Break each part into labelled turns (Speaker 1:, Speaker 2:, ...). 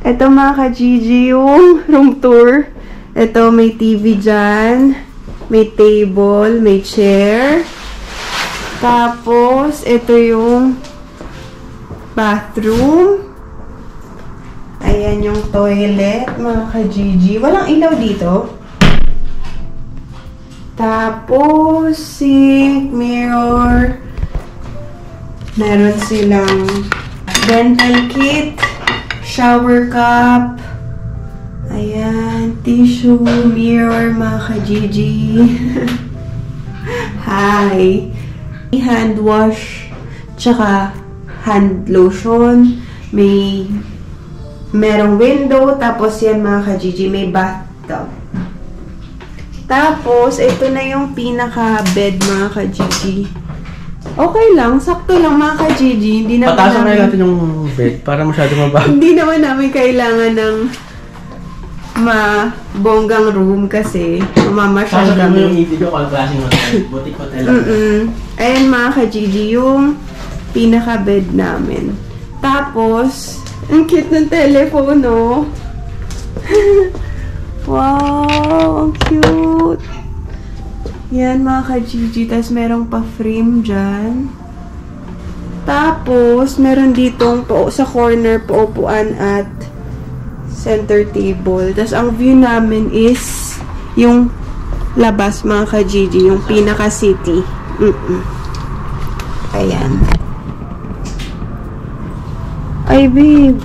Speaker 1: Ito mga ka-Gigi, yung room tour. Ito, may TV dyan. May table, may chair. Tapos, ito yung bathroom. Ayan yung toilet, mga ka-Gigi. Walang ilaw dito. Tapos, sink, mirror. Meron silang dental kit. Shower cup. Ayan. Tissue, mirror, mga ka-Gigi. Hi. Hand wash. Tsaka hand lotion. Merong window. Tapos yan, mga ka-Gigi, may bathtub. Tapos, ito na yung pinaka-bed, mga ka-Gigi. Okay lang, sakto lang mga ka-Gigi. Hindi naman
Speaker 2: patasan na natin yung bed para masyado mababa.
Speaker 1: Hindi naman namin kailangan ng mabonggang room kasi mamamasyal kami.
Speaker 2: Saan yung ibig ko, klaseng hotel, boutique hotel.
Speaker 1: Ayan mga ka-Gigi, yung pinaka-bed namin. Tapos, ang cute ng telephone, no? Wow, ang cute! Yan mga ka-Gigi. Tapos merong pa-frame dyan. Tapos, meron ditong sa corner paupuan at center table. Tapos ang view namin is yung labas mga ka-Gigi. Yung pinaka-city. Ayan. Ay, babe.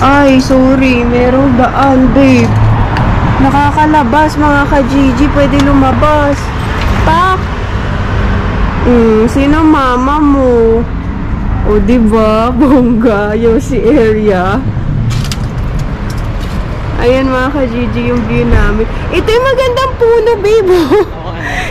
Speaker 1: Ay, sorry. Merong daan, babe. Nakakalabas, mga ka-Gigi. Pwede lumabas. Pak! Sino mama mo? O, diba? Bongga. Yung si area. Ayan, mga ka-Gigi, yung view namin. Ito yung magandang puno, babe.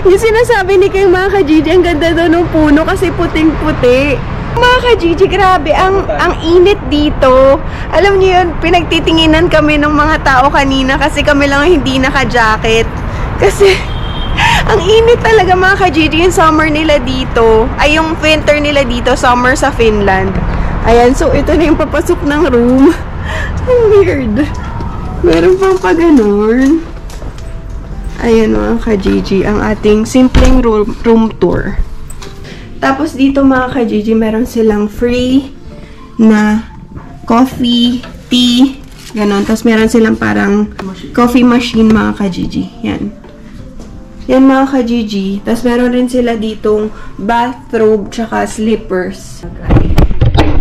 Speaker 1: Yung sinasabi ni kay mga ka-Gigi, ang ganda daw ng puno kasi puting-puti. Mga ka-Gigi, grabe, ang init dito. Alam niyo yun, pinagtitinginan kami ng mga tao kanina kasi kami lang hindi naka-jacket. Kasi, ang init talaga mga ka-Gigi, yung summer nila dito. Ay, yung winter nila dito, summer sa Finland. Ayan, so ito na yung papasok ng room. Ang weird. Meron pang pa-ganon. Ayan mga ka-Gigi, ang ating simpleng room tour. Tapos dito mga ka-Gigi, meron silang free na coffee, tea, ganon. Tapos meron silang parang coffee machine mga ka-Gigi. Yan. Yan mga ka-Gigi. Tapos meron rin sila ditong bathrobe tsaka slippers.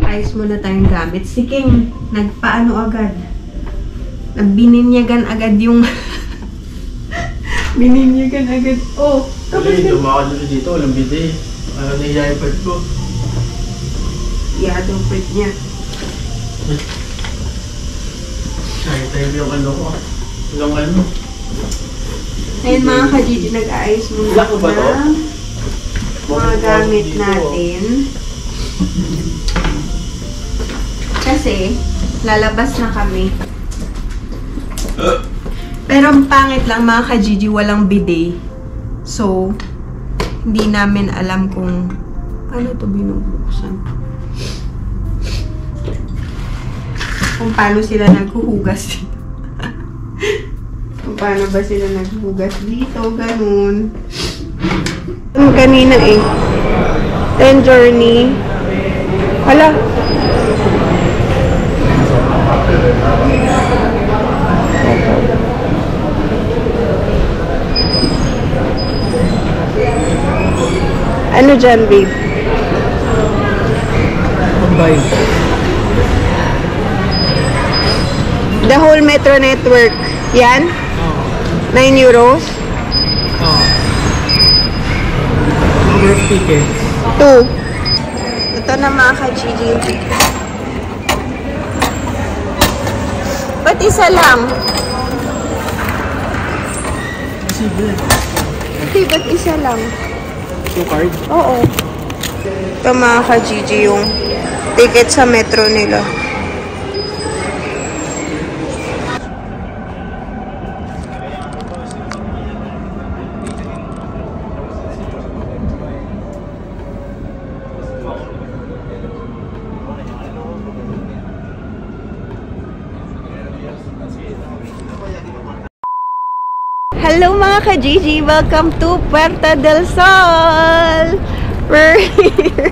Speaker 1: Ayos muna tayong gamit. Si King, nagpaano agad. Nagbininyagan agad yung... Bininyagan agad. Oh!
Speaker 2: Kasi dumakad dito, walang bidet. Ano na yung iPad ko?
Speaker 1: Yeah, don't put niya.
Speaker 2: Tayo yung ano ko. Hanggang ano.
Speaker 1: Ayun mga ka-Gigi, nag-aayos muna
Speaker 2: Lock ba to?
Speaker 1: mga gamit natin. Kasi, lalabas na kami. Pero ang pangit lang mga ka-Gigi, walang bidet. So, hindi namin alam kung paano ito binubuksan. Kung paano sila naghuhugas dito. Kung paano ba sila naghuhugas dito, ganun. Kanina eh. 10 journey. Hala. Ano dyan, babe?
Speaker 2: Combine.
Speaker 1: The whole Metro network. Yan? 9 euros?
Speaker 2: Number of tickets.
Speaker 1: 2. Ito na mga ka-Gigi yung ticket. Ba't isa lang?
Speaker 2: Sige.
Speaker 1: Hindi, ba't isa lang?
Speaker 2: 2 card?
Speaker 1: Oo. Ito mga ka-Gigi yung ticket sa metro nila. Hello mga ka-Gigi! Welcome to Puerta del Sol! We're here!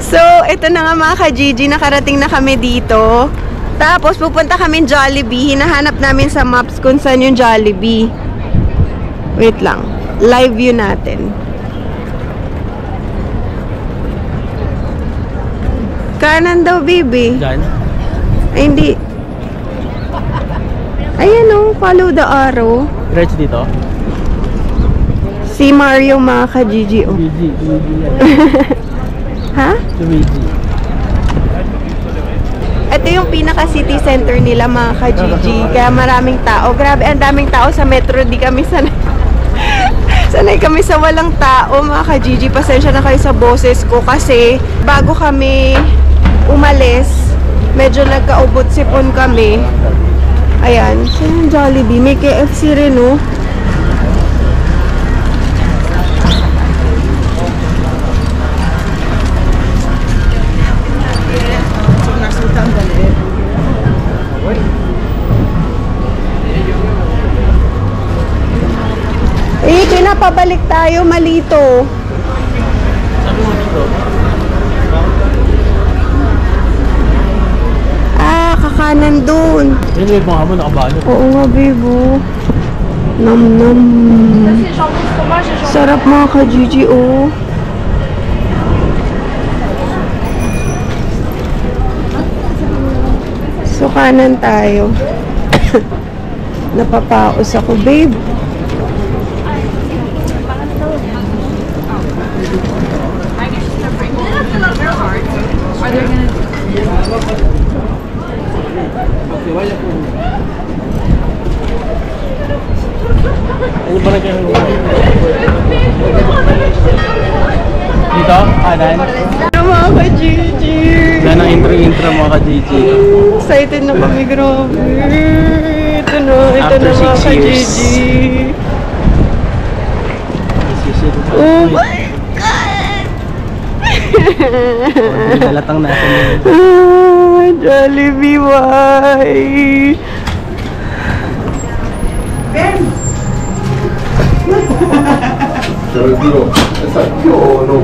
Speaker 1: So, ito na nga mga ka-Gigi, nakarating na kami dito. Tapos, pupunta kami Jollibee. Hinahanap namin sa maps kung saan yung Jollibee. Wait lang. Live view natin. Kanan daw, baby.
Speaker 2: Diyan?
Speaker 1: Ay, hindi. Ayan o, follow the arrow.
Speaker 2: Diretso dito?
Speaker 1: Si Mario mga ka-Gigi. Oh.
Speaker 2: Luigi yan.
Speaker 1: Ha?
Speaker 2: Luigi.
Speaker 1: Ito yung pinaka-city center nila mga ka-Gigi. Kaya maraming tao. Grabe, ang daming tao sa metro. Di kami sanay. Sanay kami sa walang tao mga ka-Gigi. Pasensya na kayo sa boses ko kasi bago kami umalis, medyo nagkaubot sipon kami. Ayan. So yung Jollibee. May KFC rin oh. Eh, pinapabalik tayo, malito.
Speaker 2: Sabi mo dito?
Speaker 1: Ah, kakanan dun.
Speaker 2: Yan may mga mo nakabalot.
Speaker 1: Oo nga, bebo. Nam-nam. Sarap mga ka-Gigi, oh. So, kanan tayo. Napapaos ako, babe.
Speaker 2: Ano ba nagkaroon mo? Dito? Kanan?
Speaker 1: Mga ka-Gigi.
Speaker 2: Yan ang intro mga ka-Gigi.
Speaker 1: Excited na kami, grabe. Ito na
Speaker 2: After
Speaker 1: mga
Speaker 2: 6 years.
Speaker 1: ka-Gigi. Oh my God!
Speaker 2: Dalatang natin.
Speaker 1: Ah, Jollibee, why?
Speaker 3: Te lo dico, io no.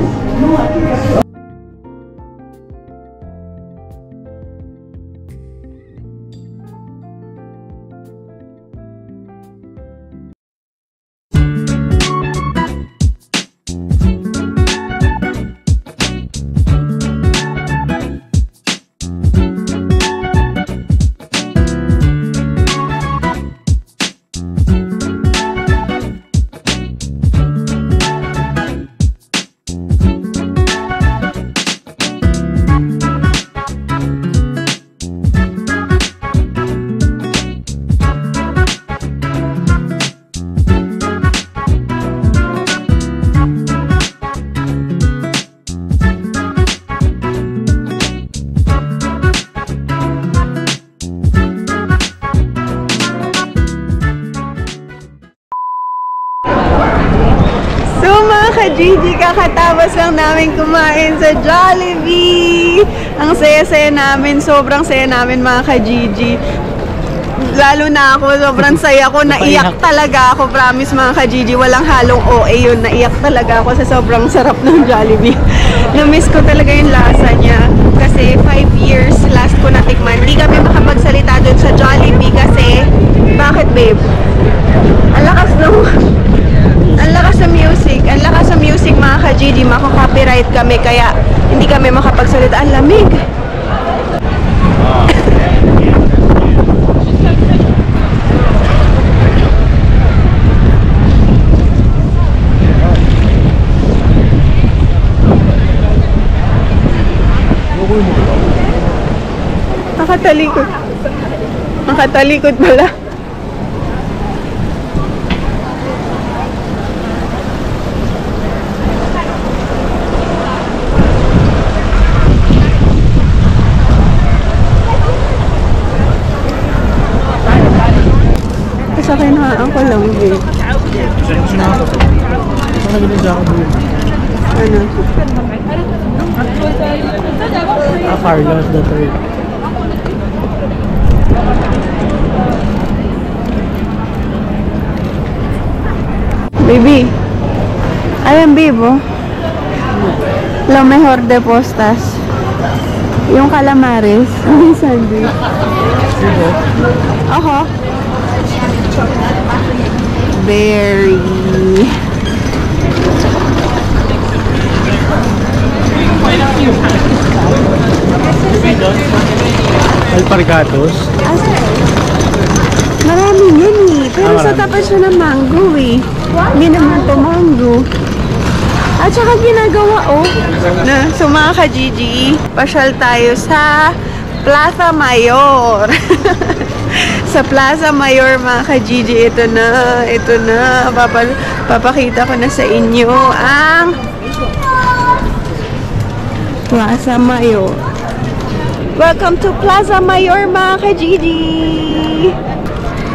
Speaker 1: Ka-Gigi, kakatapos lang namin kumain sa Jollibee. Ang saya-saya namin, sobrang saya namin mga ka-Gigi. Lalo na ako, sobrang saya ko, naiyak talaga ako, promise mga ka-Gigi, walang halong OA yun, naiyak talaga ako sa sobrang sarap ng Jollibee. Na-miss ko talaga yung lasa niya kasi 5 years last ko natikman. Hindi kami makapagsalita dun sa Jollibee kasi, bakit babe? Ang lakas ng music. Ang lakas ng music mga ka-Gigi. Mako-copyright kami kaya hindi kami makapagsalita. Ang lamig. Nakatalikod. Nakatalikod pala. Sakinaan ko lang, babe. Ano?
Speaker 2: Carlos the third.
Speaker 1: Baby. Ayan, babe, oh. Lo mejor de postas. Yung calamares. Yung sandwich. Ako. Berry.
Speaker 2: Alpargatos.
Speaker 1: Marami yan eh. Pero sa tapat siya ng mango eh. Hindi naman to mango. At saka ginagawa so mga ka-Gigi, pasyal tayo sa Plaza Mayor. Sa Plaza Mayor mga ka-Gigi, ito na. Papakita ko na sa inyo ang Plaza Mayor. Welcome to Plaza Mayor mga ka-Gigi.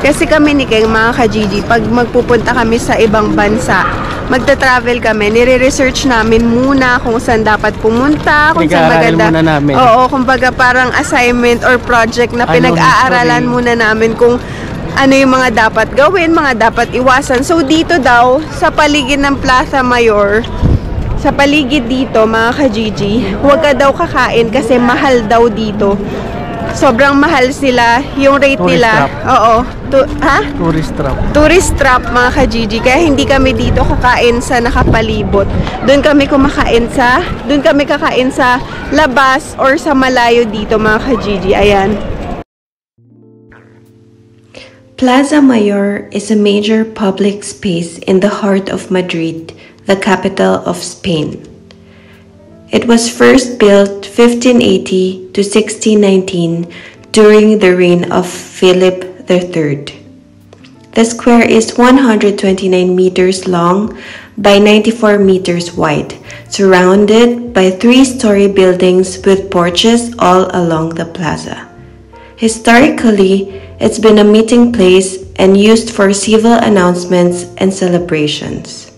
Speaker 1: Kasi kami ni Keng mga ka-Gigi, pag magpupunta kami sa ibang bansa, magta-travel kami, nire-research namin muna kung saan dapat pumunta, kung saan maganda. Oo, kumbaga parang assignment or project na pinag-aaralan muna namin kung ano yung mga dapat gawin, mga dapat iwasan. So dito daw, sa paligid ng Plaza Mayor, sa paligid dito mga ka-Gigi, huwag ka daw kakain kasi mahal daw dito. Sobrang mahal sila, yung rate nila. Oo.
Speaker 2: Tourist trap.
Speaker 1: Tourist trap mga ka-Gigi. Kaya hindi kami dito kakain sa nakapalibot. Doon kami kakain sa labas or sa malayo dito mga ka-Gigi. Ayan. Plaza Mayor is a major public space in the heart of Madrid, the capital of Spain. It was first built 1580 to 1619 during the reign of Philip III. The square is 129 meters long by 94 meters wide, surrounded by 3-story buildings with porches all along the plaza. Historically, it's been a meeting place and used for civil announcements and celebrations.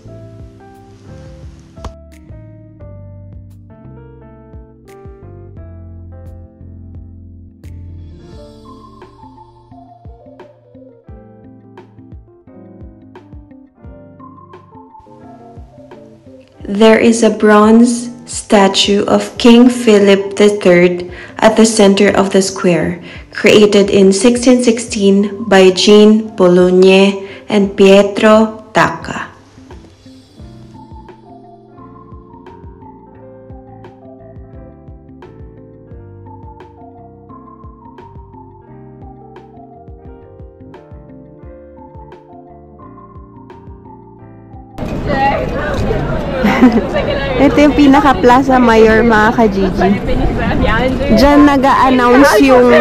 Speaker 1: There is a bronze statue of King Philip III at the center of the square, created in 1616 by Jean Bologne and Pietro Tacca. Ito yung pinaka-Plaza Mayor mga ka-Gigi. Diyan nag-a-announce yung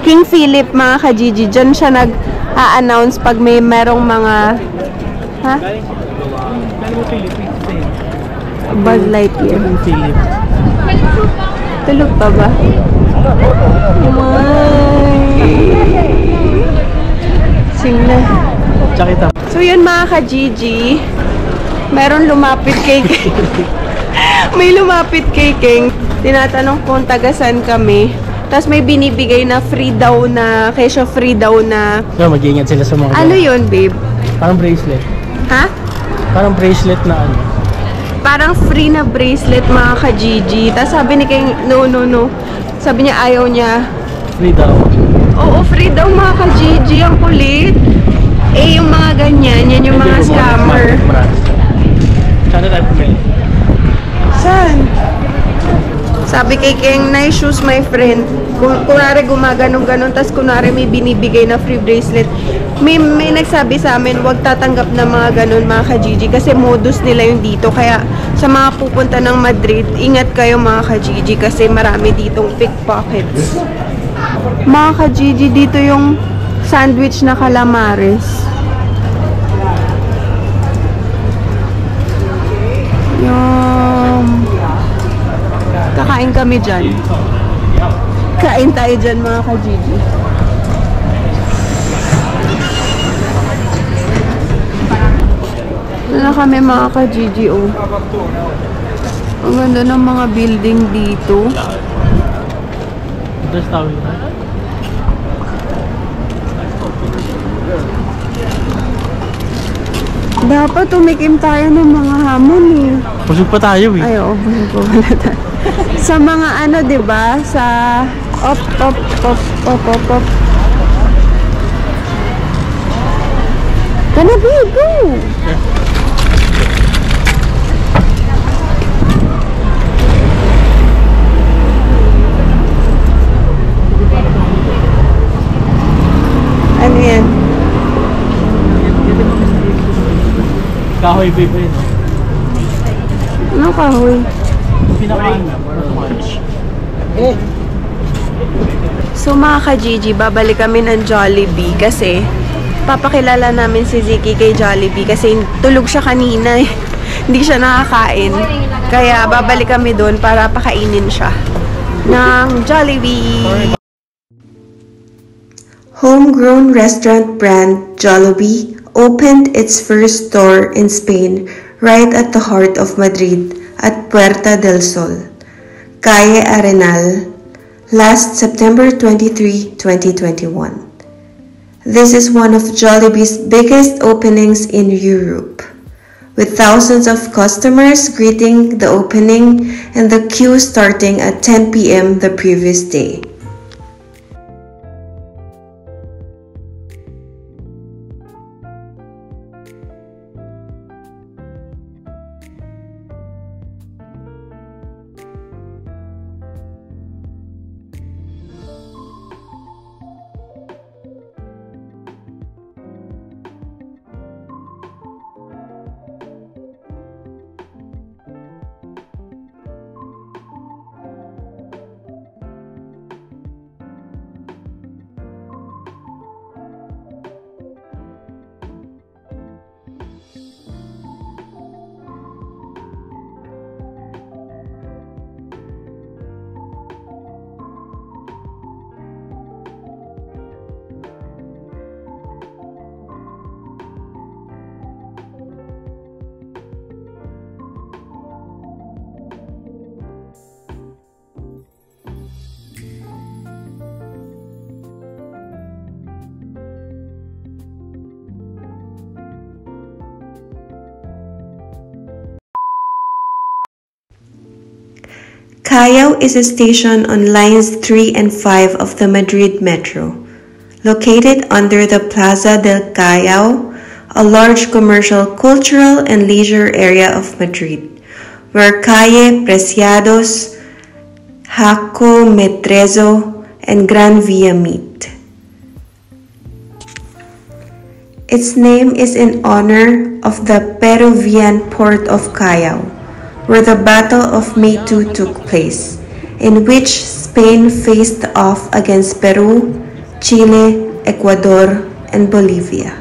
Speaker 1: King Philip mga ka-Gigi. Diyan siya nag-a-announce pag merong mga Bud Light yun. Tulog pa ba? Sing na. So yun mga ka-Gigi, meron lumapit kay may lumapit kay King. Tinatanong kung taga-san kami. Tapos may binibigay na free daw na, kesyo free daw na.
Speaker 2: So, mag-iingat sila sa mga...
Speaker 1: Ano yun, babe?
Speaker 2: Parang bracelet.
Speaker 1: Ha?
Speaker 2: Parang bracelet na ano.
Speaker 1: Parang free na bracelet mga ka-Gigi. Tapos sabi ni King, no. Sabi niya ayaw niya.
Speaker 2: Free daw.
Speaker 1: Oo, free daw mga ka-Gigi. Ang kulit. Eh, yung mga ganyan, yan yung mga scammer.
Speaker 2: Sana tayo pumili.
Speaker 1: Saan? Sabi kay King, nice shoes my friend. Kunwari gumaganon-ganon, tas kunwari may binibigay na free bracelet. May nagsabi sa amin, huwag tatanggap na mga ganon mga ka-Gigi kasi modus nila yung dito. Kaya sa mga pupunta ng Madrid, ingat kayo mga ka-Gigi kasi marami ditong pickpockets. Mga ka-Gigi, dito yung sandwich na calamares. Kakain kami dyan. Kain tayo dyan mga ka-Gigi. Ano kami mga ka-Gigi, oh. Ang ganda ng mga building dito.
Speaker 2: Just tawin na.
Speaker 1: Dapat tumikim tayo ng mga hamon eh.
Speaker 2: Busog pa tayo eh.
Speaker 1: Ay, oo, busog ko wala tayo. Sa mga ano, diba? Sa op. Kana, babe, go! Ano yan?
Speaker 2: Kahoy babe rin, no?
Speaker 1: Ano kahoy?
Speaker 2: Pinakain na.
Speaker 1: So mga ka-Gigi, babalik kami ng Jollibee kasi papakilala namin si Ziki kay Jollibee kasi tulog siya kanina eh. Hindi siya nakakain. Kaya babalik kami doon para pakainin siya ng Jollibee. Homegrown restaurant brand Jollibee opened its first store in Spain right at the heart of Madrid at Puerta del Sol, Calle Arenal, last September 23, 2021. This is one of Jollibee's biggest openings in Europe, with thousands of customers greeting the opening and the queue starting at 10 p.m. the previous day. Callao is a station on lines 3 and 5 of the Madrid Metro, located under the Plaza del Callao, a large commercial, cultural, and leisure area of Madrid, where Calle Preciados, Jaco Metrezo, and Gran Via meet. Its name is in honor of the Peruvian port of Callao, where the Battle of May 2 took place, in which Spain faced off against Peru, Chile, Ecuador, and Bolivia.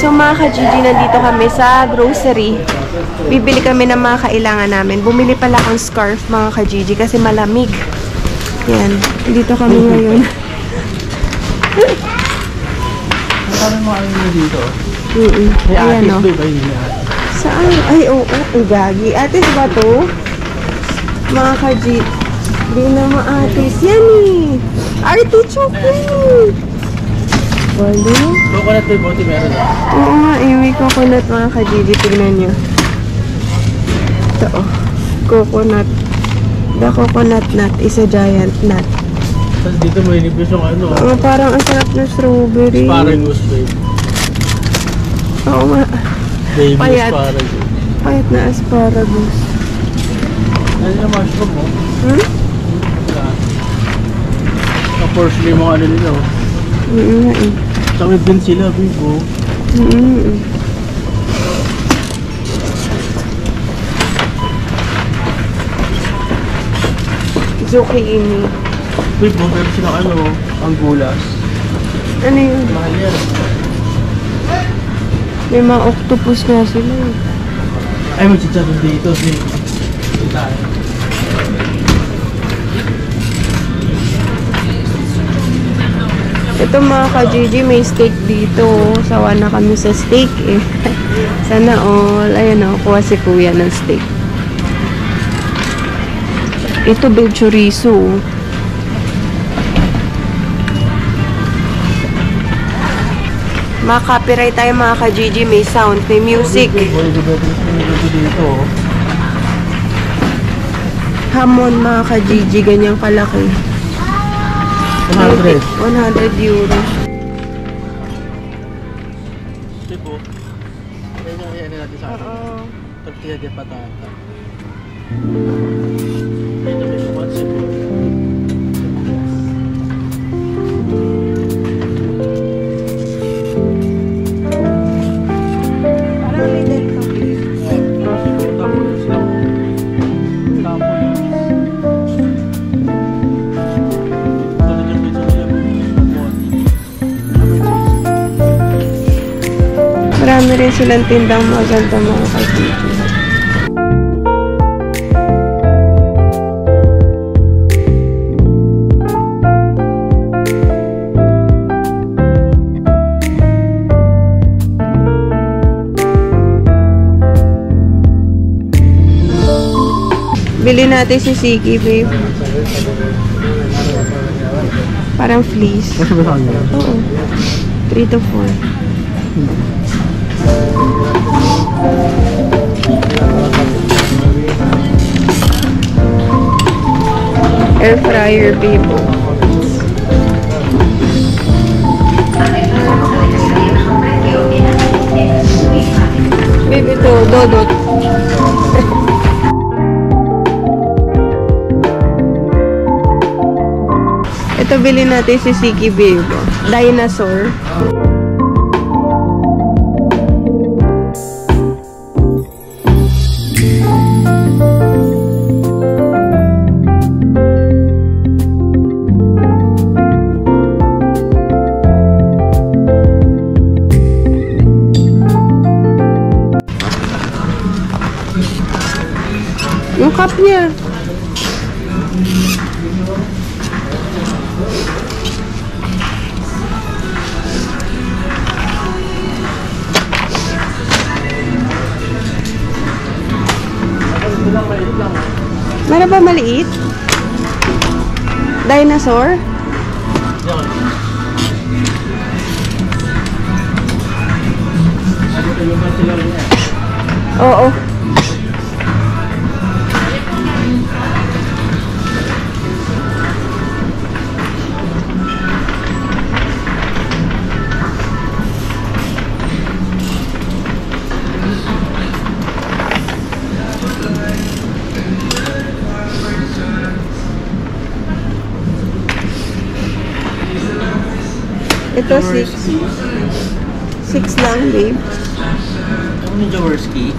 Speaker 1: So mga ka-Gigi, nandito kami sa grocery. Bibili kami ng mga kailangan namin. Bumili pala akong scarf mga ka-Gigi kasi malamig. Yan, dito kami ngayon.
Speaker 2: Ano mo ano dito? May
Speaker 1: Ayan,
Speaker 2: atis ba yun?
Speaker 1: Saan? Ay, oo. Ang gagi. Atis ba to? Mga ka-Gigi. Hindi na maatis. Yan eh. Artichoke eh. Walo.
Speaker 2: Coconut may bote meron na.
Speaker 1: Oo nga, may coconut mga ka-Gigi. Tignan nyo. Ito oh. Coconut. The coconut nut is a giant nut.
Speaker 2: Tapos dito may nibis yung ano.
Speaker 1: Parang ang sarap ng strawberry.
Speaker 2: Asparagus babe.
Speaker 1: Oo nga.
Speaker 2: Baby
Speaker 1: Payat.
Speaker 2: asparagus.
Speaker 1: Payat na asparagus.
Speaker 2: Ano yung mushroom mo? Wala. Tapos yung mga ano nila oh.
Speaker 1: Nga eh.
Speaker 2: Tsaka din sila babe oh.
Speaker 1: Zucchini.
Speaker 2: Wait, meron silang ano, ang gulas.
Speaker 1: Ano yun?
Speaker 2: Mahal yan.
Speaker 1: May mga octopus nga sila eh.
Speaker 2: Ay, may chicharon dito.
Speaker 1: Ito mga ka-GG, may steak dito. Sawa na kami sa steak eh. Sana all. Ayan o, kuha si kuya ng steak. Ito beef chorizo. Maka-copyright tayo mga ka-GG. May sound, may music.
Speaker 2: Dito.
Speaker 1: Hamon mga ka-GG, ganyang kalaki.
Speaker 2: 100.
Speaker 1: 100 euros.
Speaker 2: Tipo. Ayan yung natin sa akin.
Speaker 1: Oo.
Speaker 2: Tortilla de patata. Ito may sumansip.
Speaker 1: Parang little coffee. Marami rin silang tindang maganda mga ka-GG. Bili natin si Siki, babe. Parang fleece.
Speaker 2: Kasi ba sa kanya?
Speaker 1: Oo. 3 to 4. Air fryer, babe. Babe, ito, dodot. Ito, bilhin natin si Siki, babe. Dinosaur. Yung cup niya. Meron ba maliit? Dinosaur? Oo. Ito 6. 6 lang, babe.
Speaker 2: Ano yung Jaworski?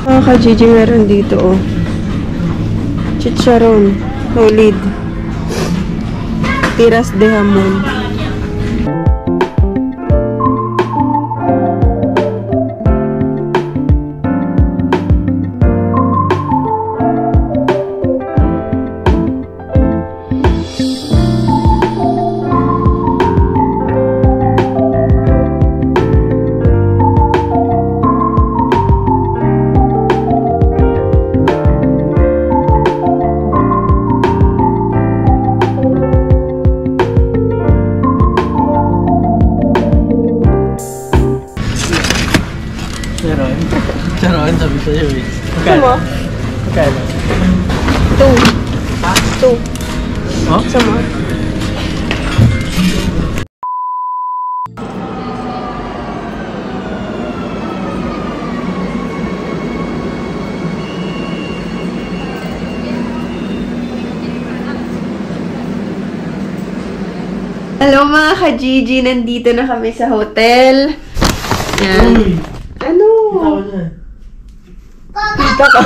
Speaker 1: Mga ka-GG, meron dito, oh. Chicharon. Solid. Tiras de hamon.
Speaker 2: Charon, sabi sa'yo eh.
Speaker 1: Ito mo?
Speaker 2: Magkano?
Speaker 1: 2.
Speaker 2: Ha?
Speaker 1: 2.
Speaker 2: Oh?
Speaker 1: Ito mo? Hello mga ka-GG, nandito na kami sa hotel. Yan.
Speaker 2: Uy!
Speaker 1: Ano?
Speaker 2: Tawag na.
Speaker 1: Tita ka.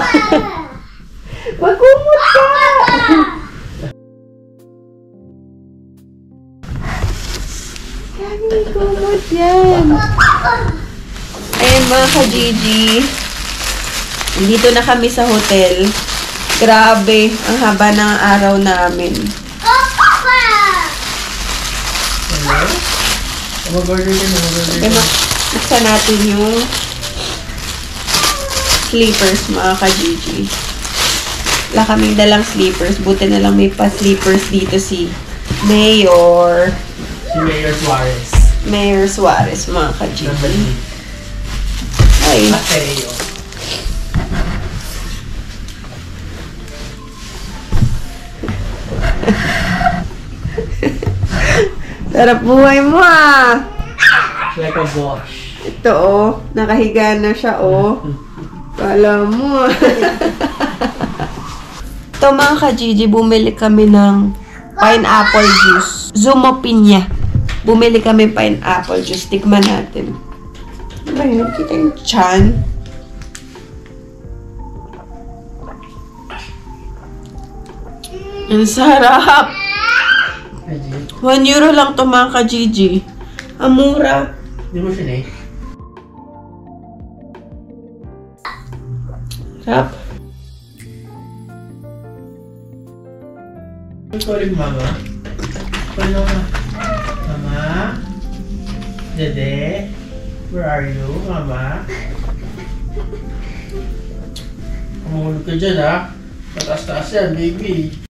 Speaker 1: Yan. Ayan mga ka-Gigi. Dito na kami sa hotel. Grabe, ang haba ng araw namin. Buksan natin yung sleepers mga ka-Gigi. Wala kaming dalang sleepers. Buti na lang may pa-sleepers dito si Mayor.
Speaker 2: Si Mayor Suarez.
Speaker 1: Mayor Suarez mga ka-Gigi. Ay.
Speaker 2: Mateo.
Speaker 1: Sarap buhay mo ah!
Speaker 2: Like a boss.
Speaker 1: Ito oh, nakahiga na siya oh. Kala mo ah. Ito mga ka-Gigi, bumili kami ng pineapple juice. Zumo Piña. Bumili kami pineapple juice. Tikman natin. Diba yun? Kita yung chan. Ang sarap! 1 euro lang ito mga ka-Gigi. Ang mura.
Speaker 2: Di mo sinay?
Speaker 1: Sarap.
Speaker 2: Calling mama. Calling mama. Mama? Dede? Where are you, mama? Kumulog ka dyan ha. Mataas-taas yan, baby.